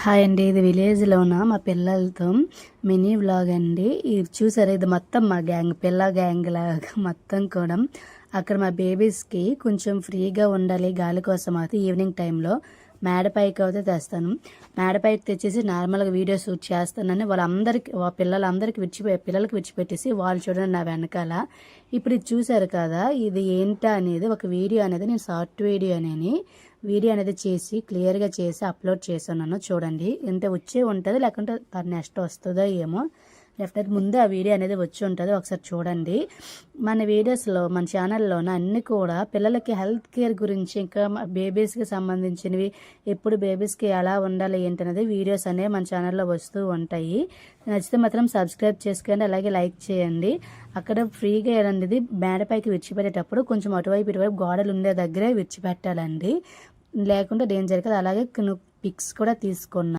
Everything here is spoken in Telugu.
హాయ్ అండి, ఇది విలేజ్లో ఉన్న మా పిల్లలతో మినీ వ్లాగ్ అండి. ఇది చూసారా, ఇది మొత్తం మా గ్యాంగ్, పిల్ల గ్యాంగ్ లాగా మొత్తం కూడా. అక్కడ మా బేబీస్కి కొంచెం ఫ్రీగా ఉండాలి గాలి కోసం అయితే ఈవినింగ్ టైంలో మేడపైకి అయితే తెస్తాను. మేడపైకి తెచ్చేసి నార్మల్గా వీడియో షూట్ చేస్తానని వాళ్ళందరికీ, పిల్లలకి విడిచిపెట్టేసి వాళ్ళు చూడండి నా వెనకాల. ఇప్పుడు ఇది చూసారు కదా, ఇది ఏంటా అనేది ఒక వీడియో అనేది నేను షార్ట్ వీడియో అనేది చేసి క్లియర్గా చేసి అప్లోడ్ చేస్తున్నాను. చూడండి, ఎంత వచ్చే ఉంటుంది, లేకుంటే నెక్స్ట్ వస్తుందో ఏమో. డెఫినెట్ ముందే ఆ వీడియో అనేది వచ్చి ఉంటుంది, ఒకసారి చూడండి. మన వీడియోస్లో, మన ఛానల్లోన అన్నీ కూడా పిల్లలకి హెల్త్ కేర్ గురించి, ఇంకా బేబీస్కి సంబంధించినవి, ఎప్పుడు బేబీస్కి ఎలా ఉండాలి ఏంటనేది వీడియోస్ అనేవి మన ఛానల్లో వస్తూ ఉంటాయి. నచ్చితే మాత్రం సబ్స్క్రైబ్ చేసుకోండి, అలాగే లైక్ చేయండి. అక్కడ ఫ్రీగా అనేది మేడపైకి విడిచిపెట్టేటప్పుడు కొంచెం అటువైపు ఇటువైపు గోడలు ఉండే దగ్గరే విడిచిపెట్టాలండి, లేకుంటే డేంజర్ కదా. అలాగే పిక్స్ కూడా తీసుకున్నాను.